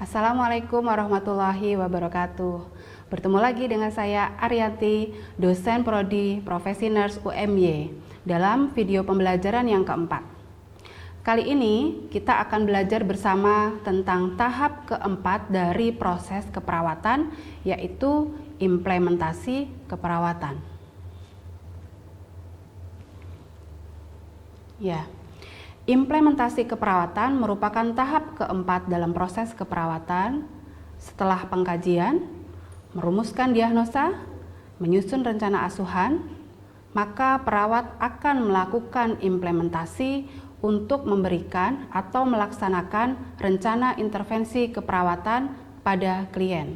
Assalamualaikum warahmatullahi wabarakatuh. Bertemu lagi dengan saya Ariati, dosen Prodi Profesi Nurse UMY dalam video pembelajaran yang keempat. Kali ini kita akan belajar bersama tentang tahap keempat dari proses keperawatan, yaitu implementasi keperawatan. Implementasi keperawatan merupakan tahap keempat dalam proses keperawatan. Setelah pengkajian, merumuskan diagnosa, menyusun rencana asuhan, maka perawat akan melakukan implementasi untuk memberikan atau melaksanakan rencana intervensi keperawatan pada klien.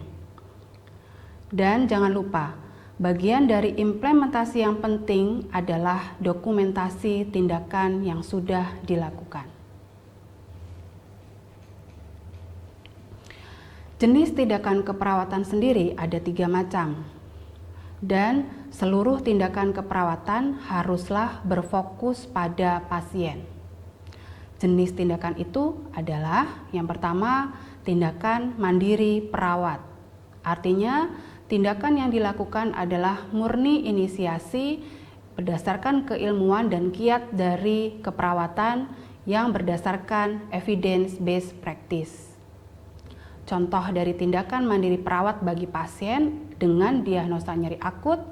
Dan jangan lupa, bagian dari implementasi yang penting adalah dokumentasi tindakan yang sudah dilakukan. Jenis tindakan keperawatan sendiri ada 3 macam, dan seluruh tindakan keperawatan haruslah berfokus pada pasien. Jenis tindakan itu adalah yang pertama, tindakan mandiri perawat. Artinya, tindakan yang dilakukan adalah murni inisiasi berdasarkan keilmuan dan kiat dari keperawatan yang berdasarkan evidence-based practice. Contoh dari tindakan mandiri perawat bagi pasien dengan diagnosa nyeri akut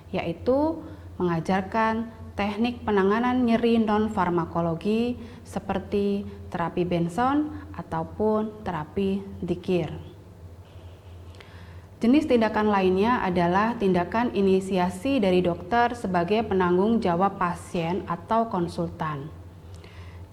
yaitu mengajarkan teknik penanganan nyeri non-farmakologi seperti terapi Benson ataupun terapi Dikir. Jenis tindakan lainnya adalah tindakan inisiasi dari dokter sebagai penanggung jawab pasien atau konsultan.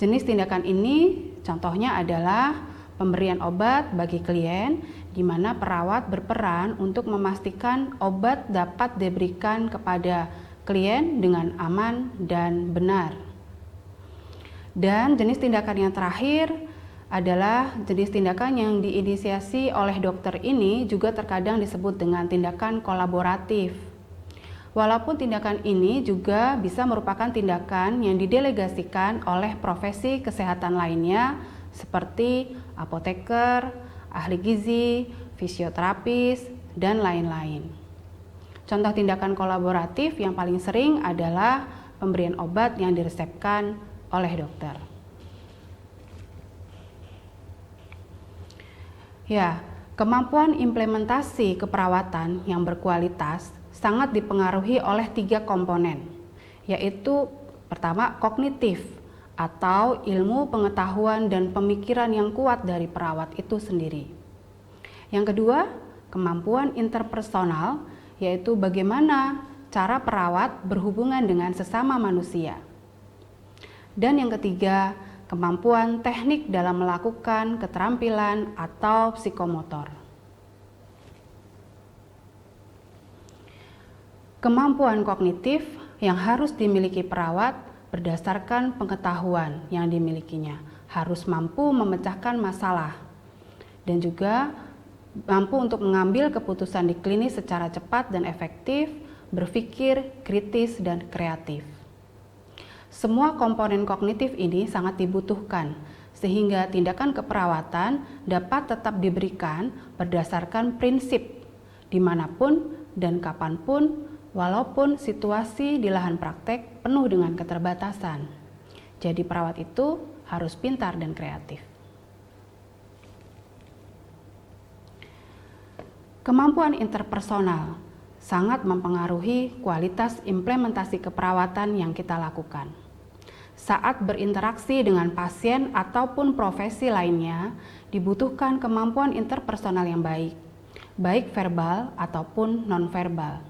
Jenis tindakan ini contohnya adalah pemberian obat bagi klien, di mana perawat berperan untuk memastikan obat dapat diberikan kepada klien dengan aman dan benar. Dan jenis tindakan yang terakhir adalah jenis tindakan yang diinisiasi oleh dokter ini juga terkadang disebut dengan tindakan kolaboratif. Walaupun tindakan ini juga bisa merupakan tindakan yang didelegasikan oleh profesi kesehatan lainnya seperti apoteker, ahli gizi, fisioterapis, dan lain-lain. Contoh tindakan kolaboratif yang paling sering adalah pemberian obat yang diresepkan oleh dokter. Kemampuan implementasi keperawatan yang berkualitas sangat dipengaruhi oleh 3 komponen, yaitu pertama kognitif atau ilmu pengetahuan dan pemikiran yang kuat dari perawat itu sendiri. Yang kedua, kemampuan interpersonal, yaitu bagaimana cara perawat berhubungan dengan sesama manusia. Dan yang ketiga, kemampuan teknik dalam melakukan keterampilan atau psikomotor. Kemampuan kognitif yang harus dimiliki perawat berdasarkan pengetahuan yang dimilikinya, harus mampu memecahkan masalah dan juga mampu untuk mengambil keputusan di klinis secara cepat dan efektif, berpikir kritis dan kreatif. Semua komponen kognitif ini sangat dibutuhkan sehingga tindakan keperawatan dapat tetap diberikan berdasarkan prinsip dimanapun dan kapanpun, walaupun situasi di lahan praktek penuh dengan keterbatasan. Jadi perawat itu harus pintar dan kreatif. Kemampuan interpersonal sangat mempengaruhi kualitas implementasi keperawatan yang kita lakukan. Saat berinteraksi dengan pasien ataupun profesi lainnya, dibutuhkan kemampuan interpersonal yang baik, baik verbal ataupun non-verbal.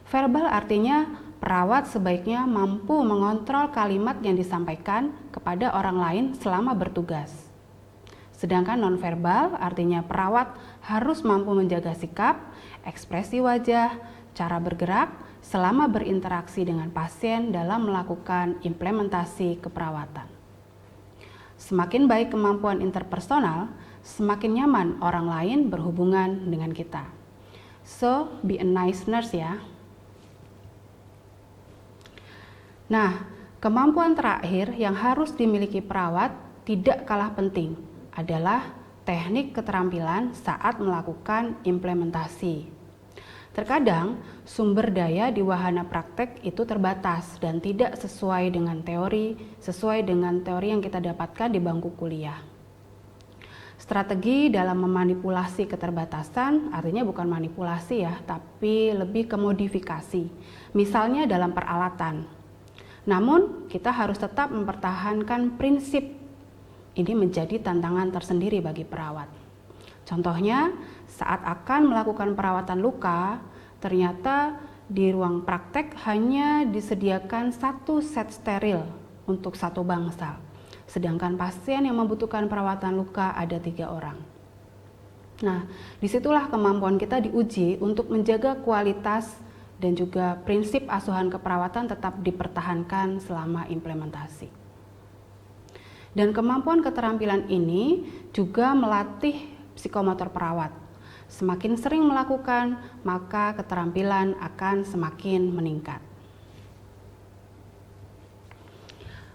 Verbal artinya perawat sebaiknya mampu mengontrol kalimat yang disampaikan kepada orang lain selama bertugas. Sedangkan non-verbal artinya perawat harus mampu menjaga sikap, ekspresi wajah, cara bergerak selama berinteraksi dengan pasien dalam melakukan implementasi keperawatan. Semakin baik kemampuan interpersonal, semakin nyaman orang lain berhubungan dengan kita. So, be a nice nurse ya. Nah, kemampuan terakhir yang harus dimiliki perawat tidak kalah penting adalah teknik keterampilan saat melakukan implementasi. Terkadang sumber daya di wahana praktek itu terbatas dan tidak sesuai dengan teori yang kita dapatkan di bangku kuliah. Strategi dalam memanipulasi keterbatasan artinya bukan manipulasi ya, tapi lebih ke modifikasi. Misalnya dalam peralatan. Namun kita harus tetap mempertahankan prinsip. Ini menjadi tantangan tersendiri bagi perawat. Contohnya, saat akan melakukan perawatan luka, ternyata di ruang praktek hanya disediakan satu set steril untuk satu bangsal. Sedangkan pasien yang membutuhkan perawatan luka ada 3 orang. Nah, disitulah kemampuan kita diuji untuk menjaga kualitas dan juga prinsip asuhan keperawatan tetap dipertahankan selama implementasi. Dan kemampuan keterampilan ini juga melatih psikomotor perawat. Semakin sering melakukan, maka keterampilan akan semakin meningkat.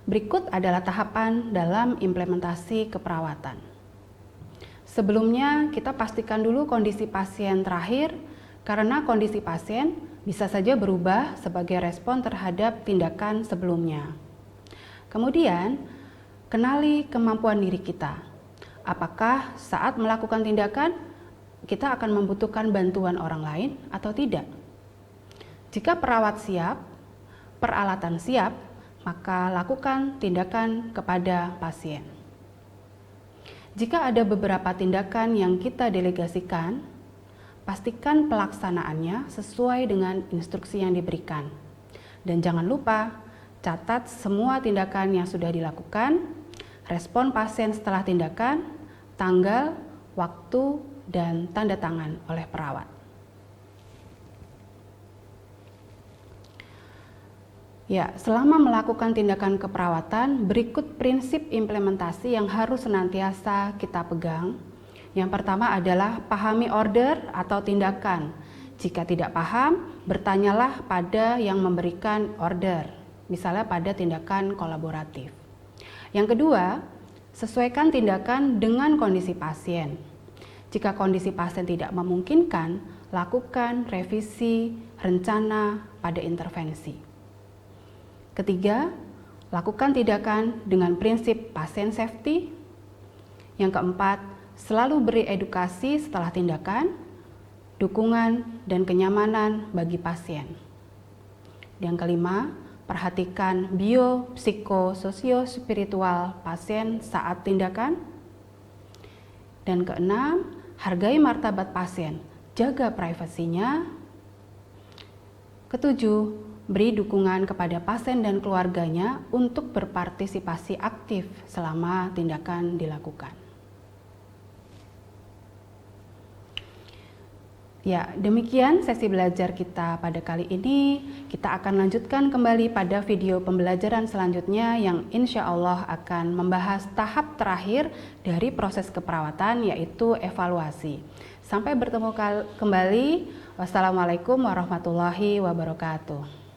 Berikut adalah tahapan dalam implementasi keperawatan. Sebelumnya, kita pastikan dulu kondisi pasien terakhir, karena kondisi pasien bisa saja berubah sebagai respon terhadap tindakan sebelumnya. Kemudian, kenali kemampuan diri kita. Apakah saat melakukan tindakan, kita akan membutuhkan bantuan orang lain atau tidak? Jika perawat siap, peralatan siap, maka lakukan tindakan kepada pasien. Jika ada beberapa tindakan yang kita delegasikan, pastikan pelaksanaannya sesuai dengan instruksi yang diberikan. Dan jangan lupa, catat semua tindakan yang sudah dilakukan, respon pasien setelah tindakan, tanggal, waktu, dan tanda tangan oleh perawat. Ya, selama melakukan tindakan keperawatan, berikut prinsip implementasi yang harus senantiasa kita pegang. Yang pertama adalah pahami order atau tindakan. Jika tidak paham, bertanyalah pada yang memberikan order, misalnya pada tindakan kolaboratif. Yang kedua, sesuaikan tindakan dengan kondisi pasien. Jika kondisi pasien tidak memungkinkan, lakukan revisi rencana pada intervensi. Ketiga, lakukan tindakan dengan prinsip pasien safety. Yang keempat, selalu beri edukasi setelah tindakan, dukungan, dan kenyamanan bagi pasien. Yang kelima, perhatikan bio-psiko-sosio-spiritual pasien saat tindakan. Dan keenam, hargai martabat pasien, jaga privasinya. Ketujuh, beri dukungan kepada pasien dan keluarganya untuk berpartisipasi aktif selama tindakan dilakukan. Ya, demikian sesi belajar kita pada kali ini. Kita akan lanjutkan kembali pada video pembelajaran selanjutnya yang insya Allah akan membahas tahap terakhir dari proses keperawatan, yaitu evaluasi. Sampai bertemu kembali. Wassalamualaikum warahmatullahi wabarakatuh.